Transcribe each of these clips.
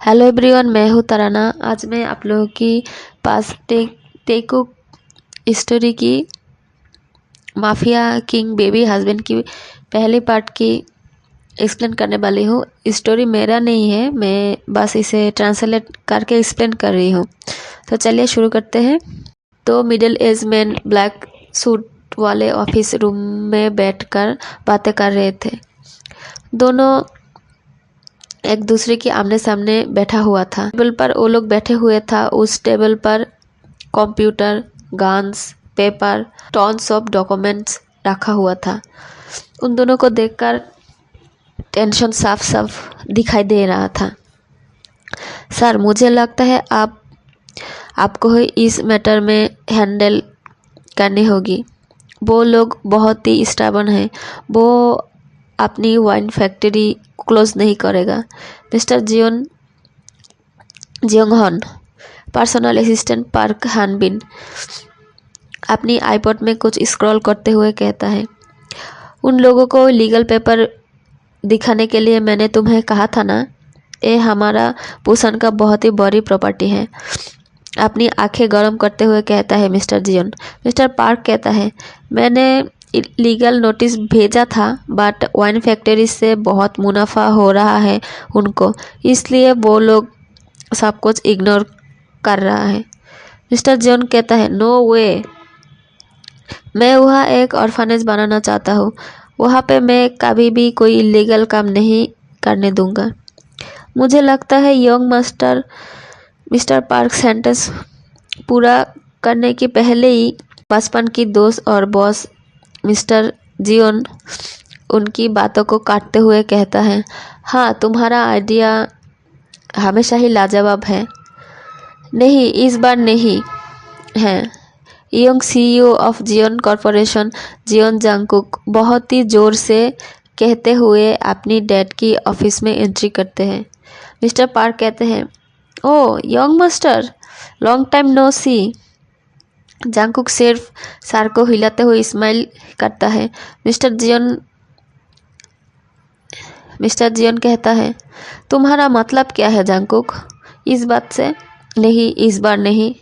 Hello everyone, मैं हूँ तराना। आज मैं आप लोगों की पास टेको स्टोरी की माफिया किंग बेबी हस्बैंड की पहली पार्ट की एक्सप्लेन करने वाली हूँ। स्टोरी मेरा नहीं है, मैं बस इसे ट्रांसलेट करके एक्सप्लेन कर रही हूँ। तो चलिए शुरू करते हैं। तो middle age man black suit वाले ऑफिस रूम में बैठकर बातें कर रहे थे। दोनों एक दूसरे के आमने सामने बैठा हुआ था। टेबल पर वो लोग बैठे हुए था। उस टेबल पर computer, guns, paper, tons of documents रखा हुआ था। उन दोनों को देखकर टेंशन साफ साफ दिखाई दे रहा था। सर, मुझे लगता है आपको ही इस मैटर में हैंडल करनी होगी। वो लोग बहुत ही स्टबर्न हैं। वो अपनी वाइन फैक्ट्री क्लोज नहीं करेगा। Mister Jeong Hon, personal assistant Park Hanbin, अपनी आईपॉड में कुछ स्क्रॉल करते हुए कहता है, उन लोगों को लीगल पेपर दिखाने के लिए मैंने तुम्हें कहा था ना, ये हमारा पूसन का बहुत ही बड़ी प्रॉपर्टी है। अपनी आंखें गर्म करते हुए कहता है मिस्टर जियोन। मिस्टर पार्क कहता है, मैंने लीगल नोटिस भेजा था, बट वाइन फैक्ट्री से बहुत मुनाफा हो रहा है उनको, इसलिए वो लोग सब कुछ इग्नोर कर रहा है। मिस्टर जियोन कहता है, नो वे, मैं वहाँ एक ऑर्फनेज बनाना चाहता हूँ। वहाँ पे मैं कभी भी कोई इलीगल काम नहीं करने दूंगा। मुझे लगता है यंग मिस्टर पार्क सेंटेंस पूरा करने के पहले ही बचपन की दोस्त और बॉस मिस्टर जियोन उनकी बातों को काटते हुए कहता है, हाँ, तुम्हारा आइडिया हमेशा ही लाजवाब है। नहीं, इस बार नहीं है। Young CEO of Jeon corporation Jeon Jungkook बहुत ही जोर से कहते हुए अपनी डैड की ऑफिस में एंट्री करते हैं। मिस्टर पार्क कहते हैं, oh young master, long time no see. Jungkook सिर्फ सर को हिलाते हुए स्माइल करता है। मिस्टर जियोन कहता है, तुम्हारा मतलब क्या है जांगकुक, इस बात से? नहीं, इस बार नहीं।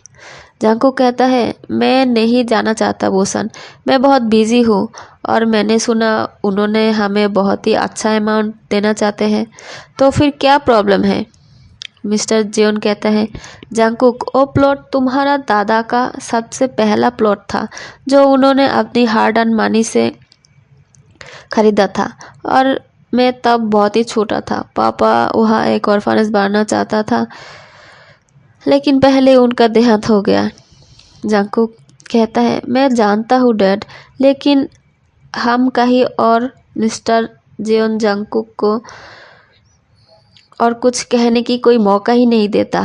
जांगकुक कहता है, मैं नहीं जाना चाहता बोसन, मैं बहुत बिजी हूँ और मैंने सुना उन्होंने हमें बहुत ही अच्छा अमाउंट देना चाहते हैं। तो फिर क्या प्रॉब्लम है? मिस्टर जियोन कहता है, जांगकुक, वो प्लॉट तुम्हारा दादा का सबसे पहला प्लॉट था जो उन्होंने अपनी हार्ड अर्न मनी से खरीदा था, और मैं तब बहुत ही छोटा था। पापा वहाँ एक ऑर्फनेज बनाना चाहता था, लेकिन पहले उनका देहांत हो गया। जांगकुक कहता है, मैं जानता हूँ डैड, लेकिन हम कहीं और। मिस्टर जियोन जांगकुक को और कुछ कहने की कोई मौका ही नहीं देता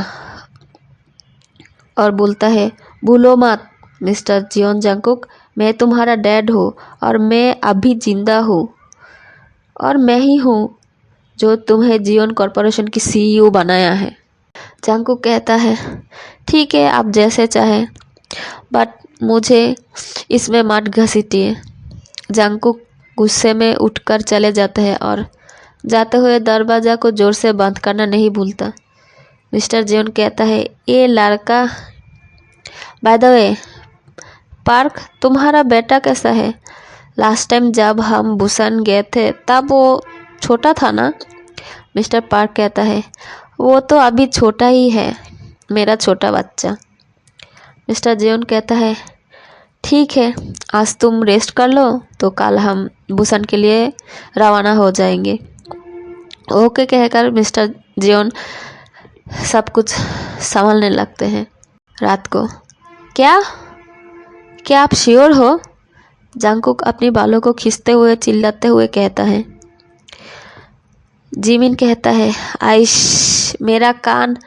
और बोलता है, भूलो मत मिस्टर जियोन जांगकुक, मैं तुम्हारा डैड हूँ और मैं अभी जिंदा हूँ, और मैं ही हूँ जो तुम्हें जियोन कॉरपोरेशन की सीईओ बनाया है। जांगकुक कहता है, ठीक है, आप जैसे चाहें, बट मुझे इसमें मत घसीटिए। जांगकुक गुस्से में उठकर चले जाते हैं और जाते हुए दरवाजा को जोर से बंद करना नहीं भूलता। मिस्टर जियोन कहता है, ये लड़का, बाय द वे पार्क, तुम्हारा बेटा कैसा है? लास्ट टाइम जब हम बुसान गए थे तब वो छोटा था ना? मिस्टर पार्क कहता है, वो तो अभी छोटा ही है, मेरा छोटा बच्चा। मिस्टर जियोन कहता है, ठीक है, आज तुम रेस्ट कर लो, तो कल हम बुसान के लिए रवाना हो जाएंगे। ओके कहकर मिस्टर जियोन सब कुछ संभालने लगते हैं। रात को, क्या आप श्योर हो? जांगकुक अपने बालों को खींचते हुए चिल्लाते हुए कहता है। जिमिन कहता है, आइश, मेरा कान,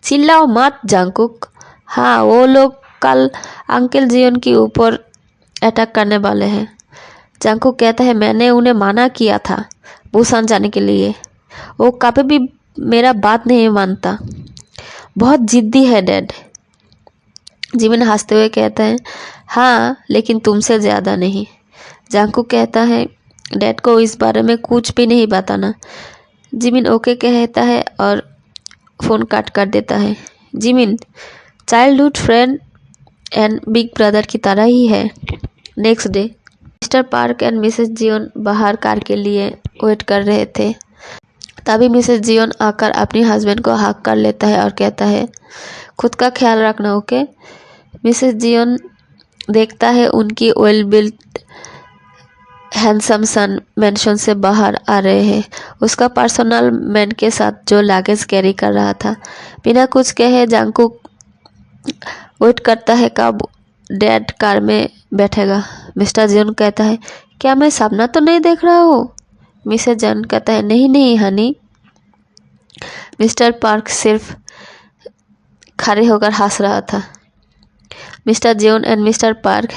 चिल्लाओ मत जांगकुक। हाँ, वो लोग कल अंकल जियोन के ऊपर अटैक करने वाले हैं। जांगकुक कहता है, मैंने उन्हें मना किया था बुसान जाने के लिए, वो कभी भी मेरा बात नहीं मानता, बहुत जिद्दी है डैड। जिमिन हंसते हुए कहता है, हाँ, लेकिन तुमसे ज़्यादा नहीं। जांगकुक कहता है, डैड को इस बारे में कुछ भी नहीं बताना। जिमिन ओके कहता है और फ़ोन काट कर देता है। Jimin childhood friend and big brother की तरह ही है। Next day Mr Park and Mrs Jeon बाहर कार के लिए वेट कर रहे थे। तभी मिसेस जियोन आकर अपने हस्बैंड को हक कर लेता है और कहता है खुद का ख्याल रखना, ओके। मिसेस जियोन देखता है उनकी वेल बिल्ट हैंडसम सन मेंशन से बाहर आ रहे हैं, उसका पर्सनल मैन के साथ जो लगेज कैरी कर रहा था। बिना कुछ कहे जंगकुक वेट करता है कब डैड कार में बैठेगा। मिस्टर जियोन कहता है क्या मैं सपना तो नहीं देख रहा हूँ? मिसेस जियोन कहता है नहीं नहीं हनी। मिस्टर पार्क सिर्फ खड़े होकर हंस रहा था। Mr Jeon and Mr Park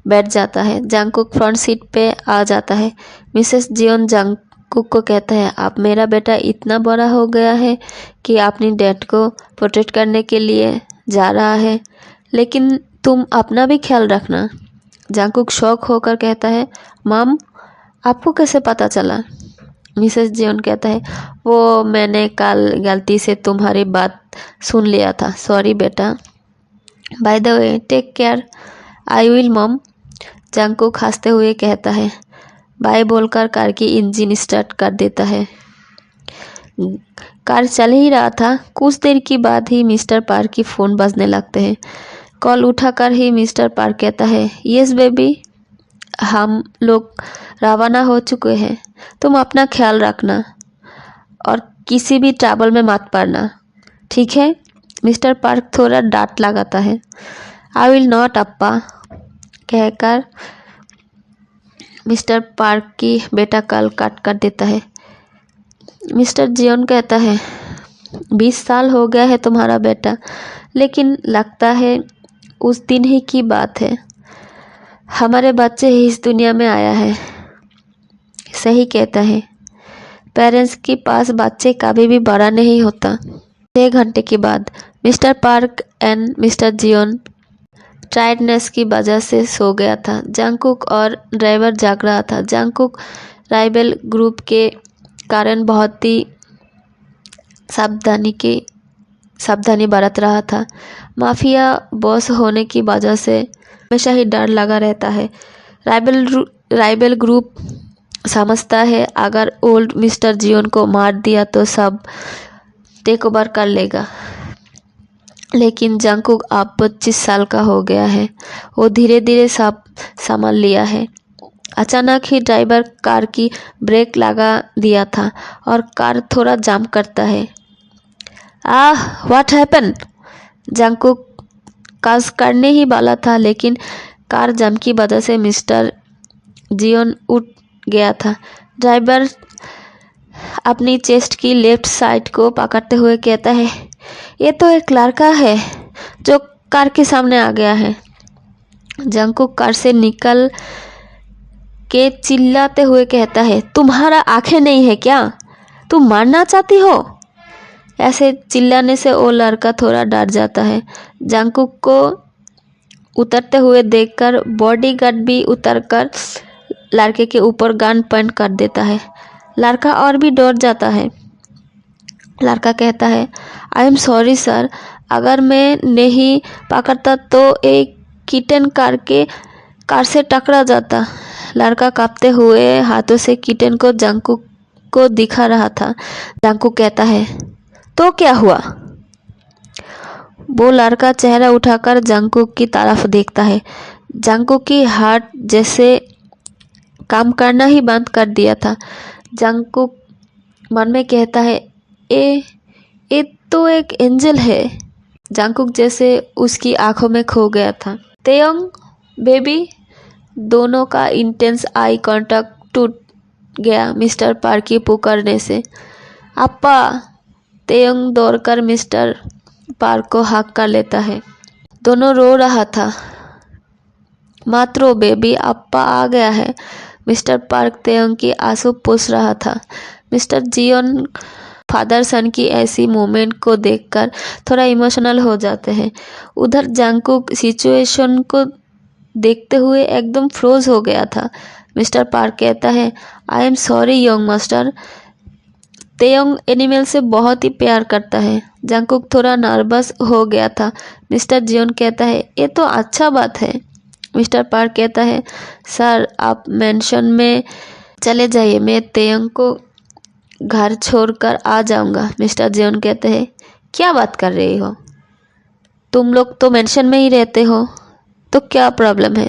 बैठ जाता है। जंगकुक फ्रंट सीट पे आ जाता है। मिसेस जियोन जंगकुक को कहता है आप मेरा बेटा इतना बड़ा हो गया है कि अपनी डैड को प्रोटेक्ट करने के लिए जा रहा है, लेकिन तुम अपना भी ख्याल रखना। जंगकुक शॉक होकर कहता है मम आपको कैसे पता चला? मिसेस जियोन कहता है वो मैंने कल गलती से तुम्हारी बात सुन लिया था, सॉरी बेटा। By the way take care. I will mom. Jungkook हंसते हुए कहता है। बाय बोलकर कार की इंजन स्टार्ट कर देता है। कार चल ही रहा था, कुछ देर के बाद ही मिस्टर पार्क की फ़ोन बजने लगते हैं। कॉल उठाकर ही मिस्टर पार्क कहता है यस बेबी, हम लोग रवाना हो चुके हैं, तुम अपना ख्याल रखना और किसी भी ट्रबल में मत पड़ना, ठीक है? मिस्टर पार्क थोड़ा डांट लगाता है। आई विल नॉट अप्पा कहकर मिस्टर पार्क की बेटा कॉल कट कर देता है। मिस्टर जियोन कहता है 20 साल हो गया है तुम्हारा बेटा, लेकिन लगता है उस दिन ही की बात है, हमारे बच्चे ही इस दुनिया में आया है। सही कहता है, पेरेंट्स के पास बच्चे कभी भी बड़ा नहीं होता। 6 घंटे के बाद Mr Park and Mr Jeon tiredness की वजह से सो गया था। जंगकुक और ड्राइवर जाग रहा था। जंगकुक राइवल ग्रुप के कारण बहुत ही सावधानी बरत रहा था। माफिया बॉस होने की वजह से हमेशा ही डर लगा रहता है। राइवल ग्रुप समझता है अगर ओल्ड मिस्टर जियोन को मार दिया तो सब टेक ओवर कर लेगा, लेकिन जंगकुक अब 25 साल का हो गया है, वो धीरे धीरे सब संभाल लिया है। अचानक ही ड्राइवर कार की ब्रेक लगा दिया था और कार थोड़ा जाम करता है। What happen? जंगकुक काज करने ही वाला था, लेकिन कार जाम की वजह से मिस्टर जियोन उठ गया था। ड्राइवर अपनी चेस्ट की लेफ्ट साइड को पकड़ते हुए कहता है ये तो एक लड़का है जो कार के सामने आ गया है। जंगकुक कार से निकल के चिल्लाते हुए कहता है तुम्हारा आंखें नहीं है क्या? तुम मारना चाहती हो? ऐसे चिल्लाने से वो लड़का थोड़ा डर जाता है। जंगकुक को उतरते हुए देखकर बॉडीगार्ड भी उतरकर लड़के के ऊपर गन पॉइंट कर देता है। लड़का और भी डर जाता है। लड़का कहता है आई एम सॉरी सर, अगर मैं नहीं पकड़ता तो एक किटन कार से टकरा जाता। लड़का कांपते हुए हाथों से किटन को जंगकुक को दिखा रहा था। जंगकुक कहता है तो क्या हुआ? वो लड़का चेहरा उठाकर जंगकुक की तरफ देखता है। जंगकुक की हार्ट जैसे काम करना ही बंद कर दिया था। जंगकुक मन में कहता है ये तो एक एंजल है। जंगकुक जैसे उसकी आंखों में खो गया था। तेयोंग बेबी, दोनों का इंटेंस आई कांटेक्ट टूट गया मिस्टर पार्क की पुकारने से। अप्पा। तेयोंग दौड़कर मिस्टर पार्क को हक कर लेता है। दोनों रो रहा था। मत रो बेबी, अप्पा आ गया है। मिस्टर पार्क तेयोंग की आंसू पोंछ रहा था। मिस्टर जियोन फादर सन की ऐसी मोमेंट को देखकर थोड़ा इमोशनल हो जाते हैं। उधर जंगकुक सिचुएशन को देखते हुए एकदम फ्रोज हो गया था। मिस्टर पार्क कहता है I am sorry young master, Taeyong animal से बहुत ही प्यार करता है। जंगकुक थोड़ा नर्वस हो गया था। मिस्टर जियोन कहता है, ये तो अच्छा बात है। मिस्टर पार्क कहता है, सर आप मेंशन में चले जाइए, मैं तेयोंग को घर छोड़कर आ जाऊंगा। मिस्टर जियोन कहते हैं, क्या बात कर रही हो, तुम लोग तो मेंशन में ही रहते हो, तो क्या प्रॉब्लम है।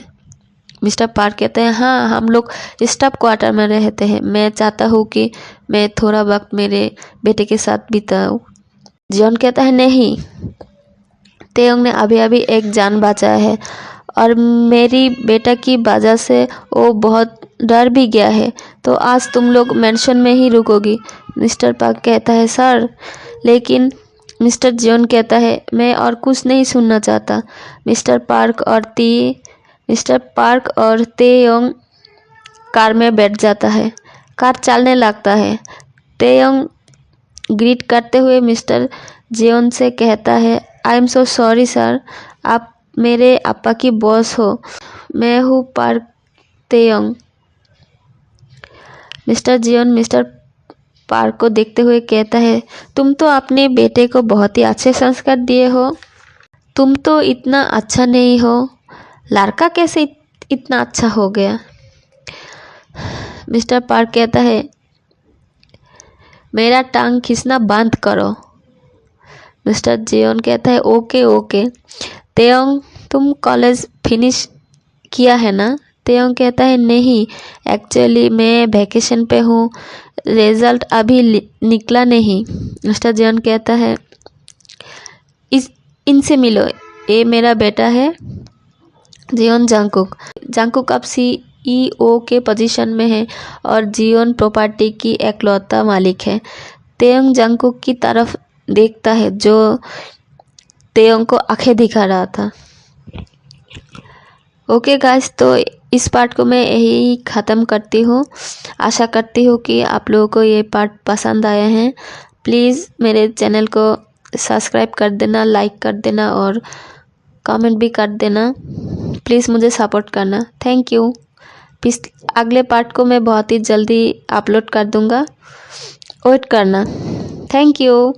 मिस्टर पार्क कहते हैं, हाँ हम लोग स्टाफ क्वार्टर में रहते हैं, मैं चाहता हूँ कि मैं थोड़ा वक्त मेरे बेटे के साथ बिताऊँ। जियोन कहता है, नहीं, तेयोंग ने अभी अभी एक जान बचाया है और मेरी बेटा की वजह से वो बहुत डर भी गया है, तो आज तुम लोग मेंशन में ही रुकोगी। मिस्टर पार्क कहता है, सर लेकिन। मिस्टर जियोन कहता है, मैं और कुछ नहीं सुनना चाहता। मिस्टर पार्क और तेयोंग कार में बैठ जाता है। कार चलने लगता है। तेयोंग ग्रीट करते हुए मिस्टर जियोन से कहता है, I am so sorry sir, आप मेरे अपा की बॉस हो, मैं हूँ Park Taeyong. Mister Jeon Mister Park को देखते हुए कहता है, तुम तो अपने बेटे को बहुत ही अच्छे संस्कार दिए हो, तुम तो इतना अच्छा नहीं हो, लड़का कैसे इतना अच्छा हो गया। मिस्टर पार्क कहता है, मेरा टांग खींचना बंद करो। मिस्टर जियोन कहता है, ओके ओके। तेयोंग तुम कॉलेज फिनिश किया है ना। तेयोंग कहता है, नहीं, एक्चुअली मैं वैकेशन पे हूँ, रिजल्ट अभी निकला नहीं। मिस्टर जियोन कहता है, इनसे मिलो, ये मेरा बेटा है जियोन जंगकुक अब CEO के पोजीशन में है और जियोन प्रॉपर्टी की एकलौता मालिक है। तेयोंग जंगकुक की तरफ देखता है जो तेयोंग को आंखें दिखा रहा था। ओके गाइस, तो इस पार्ट को मैं यही ख़त्म करती हूँ। आशा करती हूँ कि आप लोगों को ये पार्ट पसंद आया है। प्लीज़ मेरे चैनल को सब्सक्राइब कर देना, लाइक कर देना और कमेंट भी कर देना। प्लीज़ मुझे सपोर्ट करना। Thank you. अगले पार्ट को मैं बहुत ही जल्दी अपलोड कर दूँगा, वेट करना। Thank you.